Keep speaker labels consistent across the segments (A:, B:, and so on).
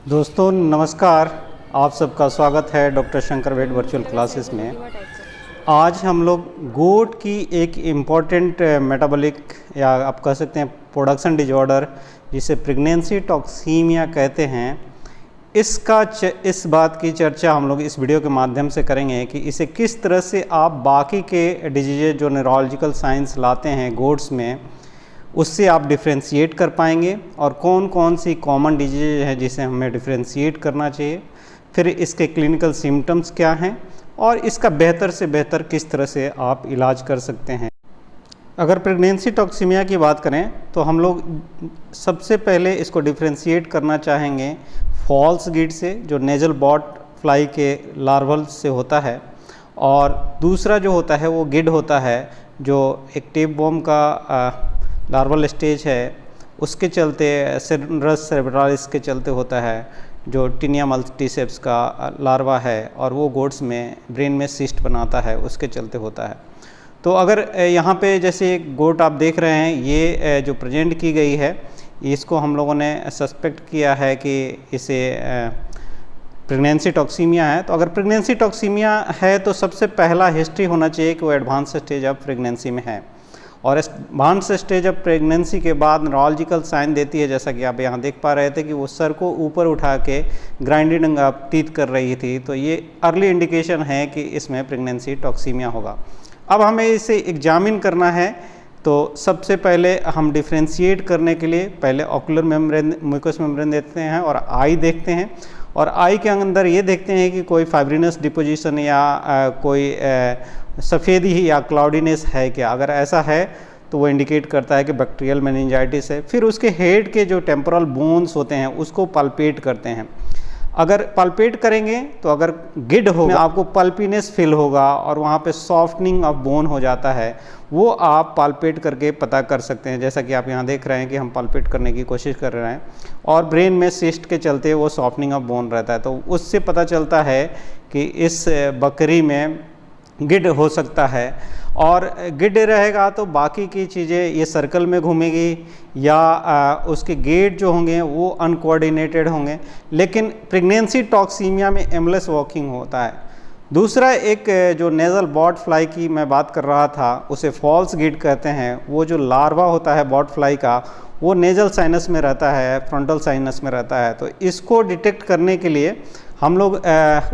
A: दोस्तों नमस्कार। आप सबका स्वागत है डॉक्टर शंकर वेद वर्चुअल क्लासेस में। आज हम लोग गोट की एक इम्पॉर्टेंट मेटाबॉलिक या आप कह सकते हैं प्रोडक्शन डिजॉर्डर जिसे प्रेगनेंसी टॉक्सीमिया कहते हैं, इस बात की चर्चा हम लोग इस वीडियो के माध्यम से करेंगे कि इसे किस तरह से आप बाकी के डिजीज़ जो न्यूरोलॉजिकल साइंस लाते हैं गोट्स में, उससे आप डिफ्रेंशिएट कर पाएंगे और कौन कौन सी कॉमन डिजीज है जिसे हमें डिफ्रेंशिएट करना चाहिए, फिर इसके क्लिनिकल सिम्टम्स क्या हैं और इसका बेहतर से बेहतर किस तरह से आप इलाज कर सकते हैं। अगर प्रेगनेंसी टॉक्सीमिया की बात करें तो हम लोग सबसे पहले इसको डिफ्रेंशिएट करना चाहेंगे फॉल्स गिड से, जो नेजल बॉट फ्लाई के लार्वल से होता है, और दूसरा जो होता है वो गिड होता है जो एक टेप बॉम का लार्वल स्टेज है, उसके चलते सिरस सेरेब्रालिस के चलते होता है, जो टिनिया मल्टीसेप्स का लार्वा है और वो गोट्स में ब्रेन में सिस्ट बनाता है, उसके चलते होता है। तो अगर यहाँ पे जैसे एक गोट आप देख रहे हैं, ये जो प्रेजेंट की गई है, इसको हम लोगों ने सस्पेक्ट किया है कि इसे प्रेगनेंसी टॉक्सीमिया है। तो अगर प्रेगनेंसी टॉक्सीमिया है तो सबसे पहला हिस्ट्री होना चाहिए कि वो एडवांस स्टेज ऑफ प्रेगनेंसी में है, और एडवांस स्टेज ऑफ प्रेगनेंसी के बाद न्यूरोलॉजिकल साइन देती है, जैसा कि आप यहाँ देख पा रहे थे कि वो सर को ऊपर उठा के ग्राइंडिंग टीथ कर रही थी। तो ये अर्ली इंडिकेशन है कि इसमें प्रेगनेंसी टॉक्सीमिया होगा। अब हमें इसे एग्जामिन करना है, तो सबसे पहले हम डिफ्रेंशिएट करने के लिए पहले ऑकुलर मेम्ब्रेन, म्यूकस मेम्ब्रेन देखते हैं और आई देखते हैं, और आई के अंदर ये देखते हैं कि कोई फाइब्रिनस डिपोजिशन या कोई सफ़ेदी या क्लाउडीनेस है क्या। अगर ऐसा है तो वो इंडिकेट करता है कि बैक्टीरियल मेनिंजाइटिस है। फिर उसके हेड के जो टेम्पोरल बोन्स होते हैं उसको पल्पेट करते हैं। अगर पल्पेट करेंगे तो अगर गिड होगा आपको पल्पीनेस फील होगा और वहाँ पे सॉफ्टनिंग ऑफ बोन हो जाता है, वो आप पल्पेट करके पता कर सकते हैं। जैसा कि आप यहाँ देख रहे हैं कि हम पल्पेट करने की कोशिश कर रहे हैं और ब्रेन में सिस्ट के चलते वो सॉफ्टनिंग ऑफ बोन रहता है, तो उससे पता चलता है कि इस बकरी में गिड हो सकता है। और गिड रहेगा तो बाकी की चीज़ें ये सर्कल में घूमेगी या उसके गेट जो होंगे वो अनकोऑर्डिनेटेड होंगे, लेकिन प्रेगनेंसी टॉक्सीमिया में एमलेस वॉकिंग होता है। दूसरा एक जो नेज़ल बॉट फ्लाई की मैं बात कर रहा था, उसे फॉल्स गिड कहते हैं। वो जो लार्वा होता है बॉट फ्लाई का, वो नेजल साइनस में रहता है, फ्रंटल साइनस में रहता है। तो इसको डिटेक्ट करने के लिए हम लोग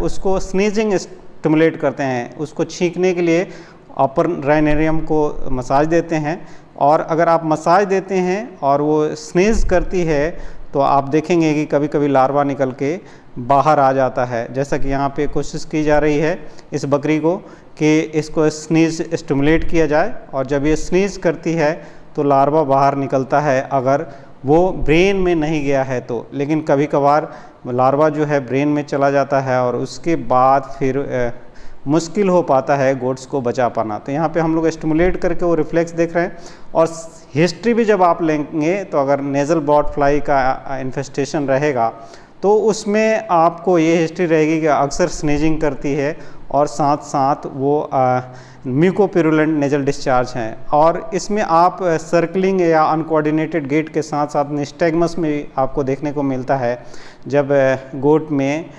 A: उसको स्नीजिंग स्टिमुलेट करते हैं, उसको छींकने के लिए अपर राइनेरियम को मसाज देते हैं, और अगर आप मसाज देते हैं और वो स्नीज करती है तो आप देखेंगे कि कभी कभी लार्वा निकल के बाहर आ जाता है। जैसा कि यहाँ पे कोशिश की जा रही है इस बकरी को कि इसको स्नीज स्टिमुलेट किया जाए, और जब ये स्नीज करती है तो लार्वा बाहर निकलता है, अगर वो ब्रेन में नहीं गया है तो। लेकिन कभी कभार लार्वा जो है ब्रेन में चला जाता है और उसके बाद फिर मुश्किल हो पाता है गोट्स को बचा पाना। तो यहाँ पे हम लोग स्टिमुलेट करके वो रिफ्लेक्स देख रहे हैं। और हिस्ट्री भी जब आप लेंगे तो अगर नेजल बॉट फ्लाई का इन्फेस्टेशन रहेगा तो उसमें आपको ये हिस्ट्री रहेगी कि अक्सर स्नीजिंग करती है और साथ साथ वो म्यूकोपिरुलेंट नेजल डिस्चार्ज हैं। और इसमें आप सर्कलिंग या अनकोऑर्डिनेटेड गेट के साथ साथ निस्टैग्मस में आपको देखने को मिलता है जब गोट में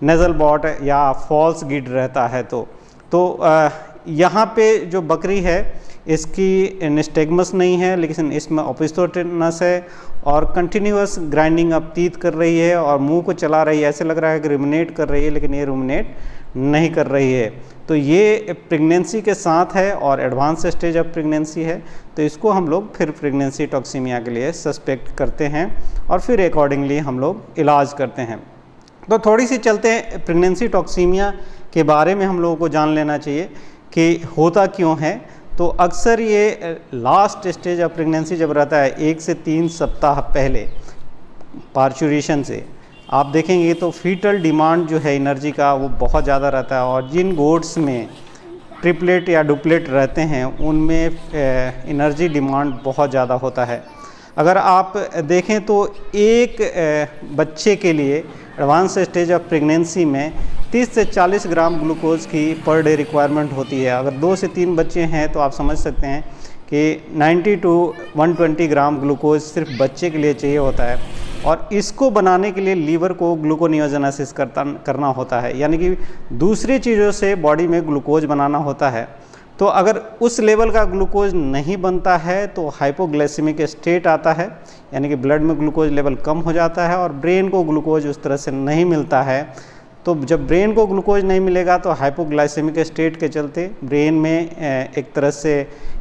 A: नेजल बॉट या फॉल्स गिड रहता है। तो यहाँ पे जो बकरी है इसकी निस्टैग्मस नहीं है, लेकिन इसमें ओपिस्थोटेनस है और कंटिन्यूअस ग्राइंडिंग अप टीथ कर रही है और मुंह को चला रही है। ऐसे लग रहा है कि रुमिनेट कर रही है, लेकिन ये रुमिनेट नहीं कर रही है। तो ये प्रेगनेंसी के साथ है और एडवांस स्टेज ऑफ प्रेगनेंसी है, तो इसको हम लोग फिर प्रेगनेंसी टॉक्सीमिया के लिए सस्पेक्ट करते हैं और फिर अकॉर्डिंगली हम लोग इलाज करते हैं। तो थोड़ी सी चलते हैं प्रेगनेंसी टॉक्सीमिया के बारे में हम लोगों को जान लेना चाहिए कि होता क्यों है। तो अक्सर ये लास्ट स्टेज ऑफ प्रेगनेंसी जब रहता है 1 से 3 सप्ताह पहले पार्चुरेशन से, आप देखेंगे तो फीटल डिमांड जो है एनर्जी का वो बहुत ज़्यादा रहता है, और जिन गोट्स में ट्रिपलेट या डुप्लेट रहते हैं उनमें एनर्जी डिमांड बहुत ज़्यादा होता है। अगर आप देखें तो एक बच्चे के लिए एडवांस स्टेज ऑफ प्रेगनेंसी में 30 से 40 ग्राम ग्लूकोज की पर डे रिक्वायरमेंट होती है। अगर 2 से 3 बच्चे हैं तो आप समझ सकते हैं कि 90 टू 120 ग्राम ग्लूकोज सिर्फ बच्चे के लिए चाहिए होता है। और इसको बनाने के लिए लीवर को ग्लूकोनियोजेनेसिस करना होता है, यानी कि दूसरी चीज़ों से बॉडी में ग्लूकोज बनाना होता है। तो अगर उस लेवल का ग्लूकोज नहीं बनता है तो हाइपोग्लाइसेमिक स्टेट आता है, यानी कि ब्लड में ग्लूकोज लेवल कम हो जाता है और ब्रेन को ग्लूकोज उस तरह से नहीं मिलता है। तो जब ब्रेन को ग्लूकोज नहीं मिलेगा तो हाइपोग्लाइसेमिक स्टेट के चलते ब्रेन में एक तरह से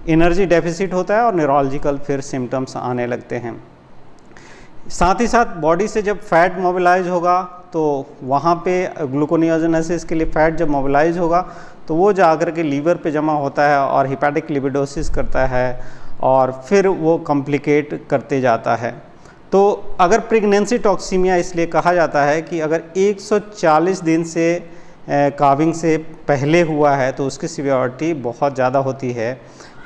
A: एनर्जी डेफिसिट होता है और न्यूरोलॉजिकल फिर सिम्टम्स आने लगते हैं। साथ ही साथ बॉडी से जब फैट मोबिलाइज होगा तो वहाँ पे ग्लूकोनियोजेनेसिस के लिए फैट जब मोबिलाइज होगा तो वो जाकर के लीवर पे जमा होता है और हिपैटिक लिपिडोसिस करता है और फिर वो कॉम्प्लिकेट करते जाता है। तो अगर प्रेगनेंसी टॉक्सीमिया इसलिए कहा जाता है कि अगर 140 दिन से काविंग से पहले हुआ है तो उसकी सीवियरिटी बहुत ज़्यादा होती है।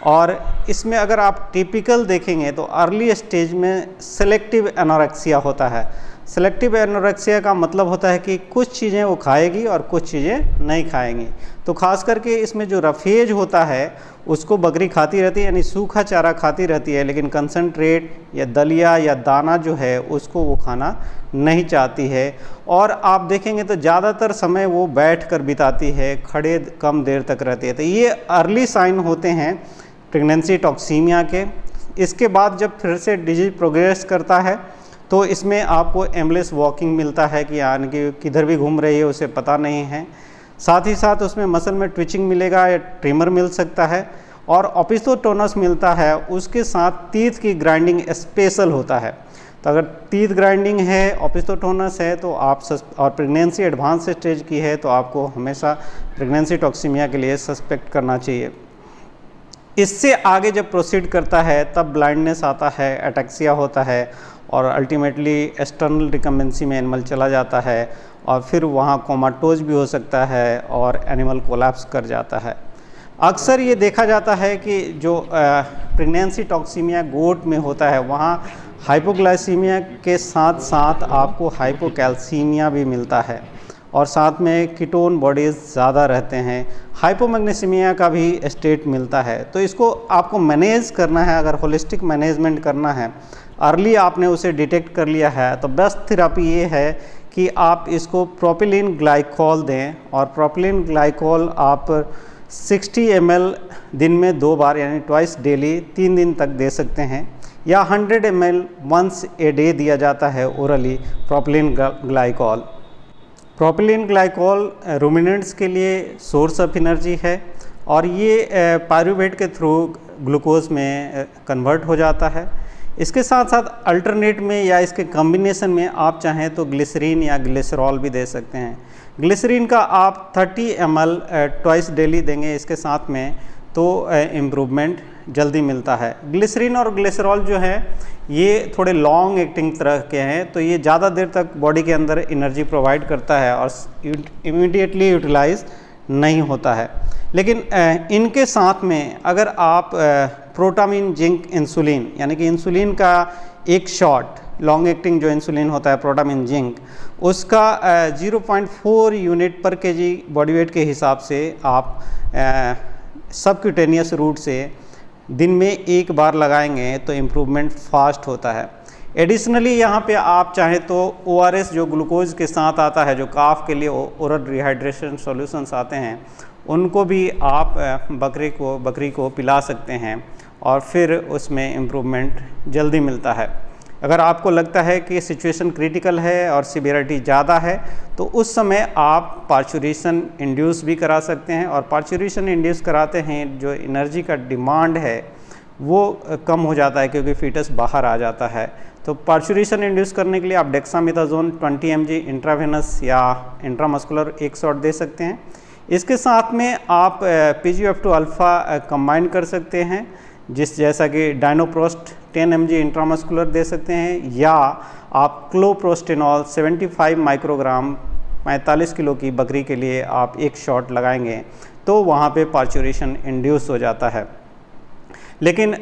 A: और इसमें अगर आप टिपिकल देखेंगे तो अर्ली स्टेज में सेलेक्टिव एनोरेक्सिया होता है। सेलेक्टिव एनोरेक्सिया का मतलब होता है कि कुछ चीज़ें वो खाएगी और कुछ चीज़ें नहीं खाएंगी। तो खास करके इसमें जो रफेज होता है उसको बकरी खाती रहती है, यानी सूखा चारा खाती रहती है, लेकिन कंसनट्रेट या दलिया या दाना जो है उसको वो खाना नहीं चाहती है। और आप देखेंगे तो ज़्यादातर समय वो बैठ कर बिताती है, खड़े कम देर तक रहती है। तो ये अर्ली साइन होते हैं प्रेगनेंसी टॉक्सीमिया के। इसके बाद जब फिर से डिजीज प्रोग्रेस करता है तो इसमें आपको एमलेस वॉकिंग मिलता है कि यानी कि किधर भी घूम रही है उसे पता नहीं है। साथ ही साथ उसमें मसल में ट्विचिंग मिलेगा या ट्रिमर मिल सकता है और ओपिस्थोटोनस मिलता है। उसके साथ टीथ की ग्राइंडिंग स्पेशल होता है। तो अगर टीथ ग्राइंडिंग है, ओपिस्थोटोनस है तो आप और प्रेगनेंसी एडवांस स्टेज की है तो आपको हमेशा प्रेगनेंसी टॉक्सीमिया के लिए सस्पेक्ट करना चाहिए। इससे आगे जब प्रोसीड करता है तब ब्लाइंडनेस आता है, एटैक्सिया होता है और अल्टीमेटली एक्सटर्नल रिकम्बेंसी में एनिमल चला जाता है और फिर वहाँ कोमाटोज भी हो सकता है और एनिमल कोलैप्स कर जाता है। अक्सर ये देखा जाता है कि जो प्रेगनेंसी टॉक्सीमिया गोट में होता है वहाँ हाइपोग्लाइसीमिया के साथ साथ आपको हाइपोकैल्सीमिया भी मिलता है और साथ में कीटोन बॉडीज़ ज़्यादा रहते हैं। हाइपोमैग्नीसीमिया का भी स्टेट मिलता है। तो इसको आपको मैनेज करना है। अगर होलिस्टिक मैनेजमेंट करना है, अर्ली आपने उसे डिटेक्ट कर लिया है तो बेस्ट थेरेपी ये है कि आप इसको प्रोपिलीन ग्लाइकोल दें। और प्रोपिलीन ग्लाइकोल आप 60 ml दिन में 2 बार यानी ट्वाइस डेली 3 दिन तक दे सकते हैं, या 100 ml वंस ए डे दिया जाता है orally propylene glycol. Propylene glycol ruminants के लिए सोर्स ऑफ एनर्जी है और ये पायरूवेट के थ्रू ग्लूकोज में कन्वर्ट हो जाता है। इसके साथ साथ अल्टरनेट में या इसके कॉम्बिनेशन में आप चाहें तो ग्लिसरीन या ग्लिसरॉल भी दे सकते हैं। ग्लिसरीन का आप 30 ml ट्वाइस डेली देंगे इसके साथ में तो इम्प्रूवमेंट जल्दी मिलता है। ग्लिसरीन और ग्लिसरॉल जो है ये थोड़े लॉन्ग एक्टिंग तरह के हैं, तो ये ज़्यादा देर तक बॉडी के अंदर एनर्जी प्रोवाइड करता है और इमीडिएटली यूटिलाइज नहीं होता है। लेकिन इनके साथ में अगर आप प्रोटामिन जिंक इंसुलिन यानी कि इंसुलिन का एक शॉट लॉन्ग एक्टिंग जो इंसुलिन होता है प्रोटामिन जिंक, उसका 0.4 यूनिट पर केजी बॉडी वेट के हिसाब से आप सबक्यूटेनियस रूट से दिन में 1 बार लगाएंगे तो इम्प्रूवमेंट फास्ट होता है। एडिशनली यहाँ पे आप चाहें तो ORS जो ग्लूकोज के साथ आता है, जो काफ के लिए ओरल रिहाइड्रेशन सॉल्यूशंस आते हैं, उनको भी आप बकरी को पिला सकते हैं और फिर उसमें इम्प्रूवमेंट जल्दी मिलता है। अगर आपको लगता है कि सिचुएशन क्रिटिकल है और सिवियरिटी ज़्यादा है तो उस समय आप पार्चुरेशन इंड्यूस भी करा सकते हैं और पार्चुरेशन इंड्यूस कराते हैं जो एनर्जी का डिमांड है वो कम हो जाता है क्योंकि फीटस बाहर आ जाता है। तो पार्चुरेशन इंड्यूस करने के लिए आप डेक्सामेथाजोन 20 mg इंट्रावेनस या इंट्रामस्कुलर 1 शॉट दे सकते हैं। इसके साथ में आप PGF2 अल्फ़ा कंबाइन कर सकते हैं, जैसा कि डायनोप्रोस्ट 10 mg इंट्रामस्कुलर दे सकते हैं, या आप क्लोप्रोस्टेनॉल 75 माइक्रोग्राम 45 किलो की बकरी के लिए आप 1 शॉट लगाएंगे तो वहाँ पे पार्चुरेशन इंड्यूस हो जाता है। लेकिन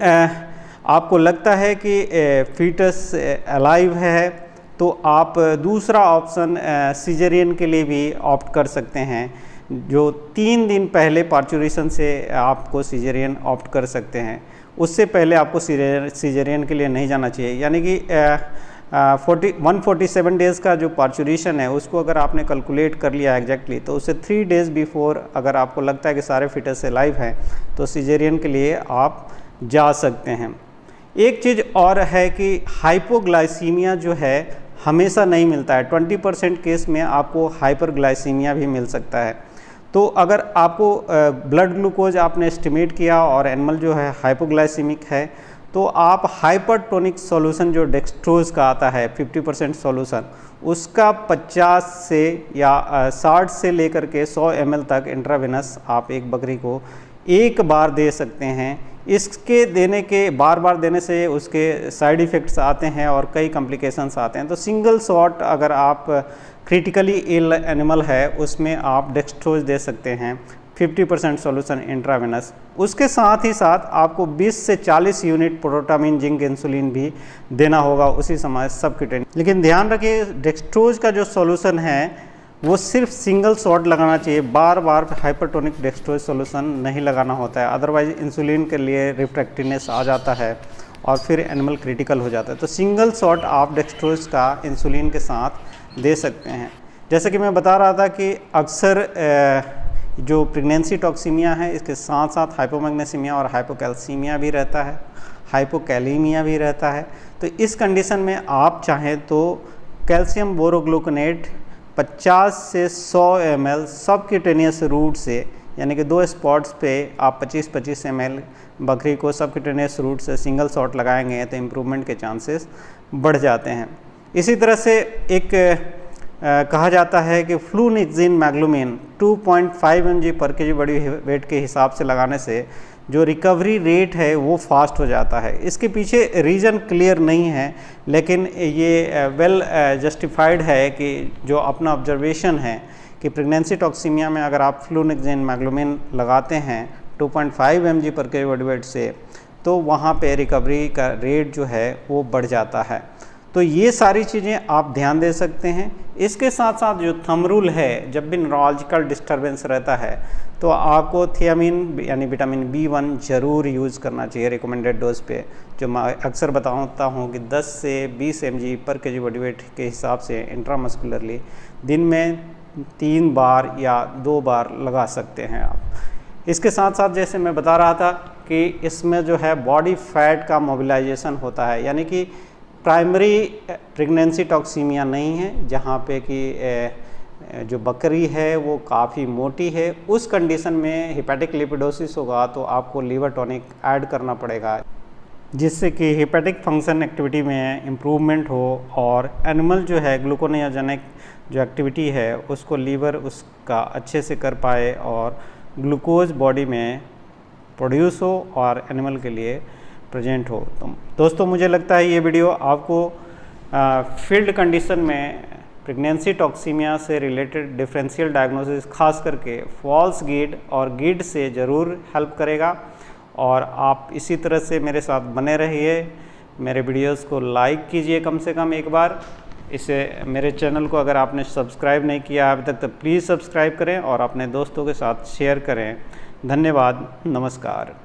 A: आपको लगता है कि फीटस अलाइव है तो आप दूसरा ऑप्शन सीजरियन के लिए भी ऑप्ट कर सकते हैं, जो 3 दिन पहले पार्चुरेशन से आपको सीजरियन ऑप्ट कर सकते हैं। उससे पहले आपको सीजरियन के लिए नहीं जाना चाहिए। यानी कि 147 डेज़ का जो पार्चुरेशन है उसको अगर आपने कैलकुलेट कर लिया एग्जैक्टली, तो उससे 3 डेज़ बिफोर अगर आपको लगता है कि सारे फिटस लाइव हैं तो सिजेरियन के लिए आप जा सकते हैं। एक चीज़ और है कि हाइपोग्लाइसीमिया जो है हमेशा नहीं मिलता है। 20% केस में आपको हाइपरग्लाइसीमिया भी मिल सकता है। तो अगर आपको ब्लड ग्लूकोज आपने एस्टिमेट किया और एनिमल जो है हाइपोग्लाइसीमिक है, तो आप हाइपरटोनिक सॉल्यूशन जो डेक्सट्रोज का आता है 50% सॉल्यूशन, उसका 50 से या 60 से लेकर के 100 ml तक इंट्रावेनस आप एक बकरी को एक बार दे सकते हैं। इसके देने के बार बार देने से उसके साइड इफ़ेक्ट्स आते हैं और कई कॉम्प्लिकेशंस आते हैं। तो सिंगल शॉट अगर आप क्रिटिकली इल एनिमल है उसमें आप डेक्सट्रोज दे सकते हैं 50% सॉल्यूशन इंट्रावेनस। उसके साथ ही साथ आपको 20 से 40 यूनिट प्रोटामिन जिंक इंसुलिन भी देना होगा उसी समय सबक्यूटेनियस। लेकिन ध्यान रखिए डेक्सट्रोज का जो सॉल्यूशन है वो सिर्फ सिंगल शॉट लगाना चाहिए, बार बार हाइपरटोनिक डेक्सट्रोज सॉल्यूशन नहीं लगाना होता है, अदरवाइज इंसुलिन के लिए रिफ्रैक्टिवनेस आ जाता है और फिर एनिमल क्रिटिकल हो जाता है। तो सिंगल शॉट आप डेक्सट्रोज का इंसुलिन के साथ दे सकते हैं। जैसे कि मैं बता रहा था कि अक्सर जो प्रेगनेंसी टॉक्सीमिया है इसके साथ साथ हाइपोमैग्नेसीमिया और हाइपोकैल्सीमिया भी रहता है, हाइपोकैलीमिया भी रहता है। तो इस कंडीशन में आप चाहें तो कैल्शियम बोरोग्लूकोनेट 50 से 100 ml सबक्यूटेनियस रूट से, यानी कि 2 स्पॉट्स पे आप 25-25 ml बकरी को सबक्यूटेनियस रूट से सिंगल शॉट लगाएंगे तो इम्प्रूवमेंट के चांसेस बढ़ जाते हैं। इसी तरह से एक कहा जाता है कि फ्लूनिक्सिन मैग्लूमिन 2.5 mg पर केजी बॉडी वेट के हिसाब से लगाने से जो रिकवरी रेट है वो फास्ट हो जाता है। इसके पीछे रीज़न क्लियर नहीं है, लेकिन ये वेल जस्टिफाइड है कि जो अपना ऑब्जर्वेशन है कि प्रेगनेंसी टॉक्सीमिया में अगर आप फ्लूनिक्सिन मैग्लूमिन लगाते हैं 2.5 mg पर केजी बॉडी वेट से, तो वहाँ पे रिकवरी का रेट जो है वो बढ़ जाता है। तो ये सारी चीज़ें आप ध्यान दे सकते हैं। इसके साथ साथ जो थंब रूल है, जब भी न्यूरोलॉजिकल डिस्टर्बेंस रहता है तो आपको थियामिन यानी विटामिन B1 ज़रूर यूज़ करना चाहिए रिकमेंडेड डोज पे, जो मैं अक्सर बताता हूँ कि 10 से 20 mg पर केजी बॉडी वेट के हिसाब से इंट्रामस्कुलरली दिन में 3 बार या 2 बार लगा सकते हैं आप। इसके साथ साथ जैसे मैं बता रहा था कि इसमें जो है बॉडी फैट का मोबिलाइजेशन होता है, यानी कि प्राइमरी प्रेगनेंसी टॉक्सीमिया नहीं है जहाँ पे कि जो बकरी है वो काफ़ी मोटी है। उस कंडीशन में हेपेटिक लिपिडोसिस होगा तो आपको लीवर टॉनिक ऐड करना पड़ेगा, जिससे कि हेपेटिक फंक्शन एक्टिविटी में इम्प्रूवमेंट हो और एनिमल जो है ग्लूकोनियोजेनिक जो एक्टिविटी है उसको लीवर उसका अच्छे से कर पाए और ग्लूकोज बॉडी में प्रोड्यूस हो और एनिमल के लिए प्रेजेंट हो। तो दोस्तों मुझे लगता है ये वीडियो आपको फील्ड कंडीशन में प्रेगनेंसी टॉक्सीमिया से रिलेटेड डिफरेंशियल डायग्नोसिस खास करके फॉल्स गिड और गिड से ज़रूर हेल्प करेगा। और आप इसी तरह से मेरे साथ बने रहिए, मेरे वीडियोस को लाइक कीजिए कम से कम एक बार। इसे मेरे चैनल को अगर आपने सब्सक्राइब नहीं किया अभी तक तो प्लीज़ सब्सक्राइब करें और अपने दोस्तों के साथ शेयर करें। धन्यवाद, नमस्कार।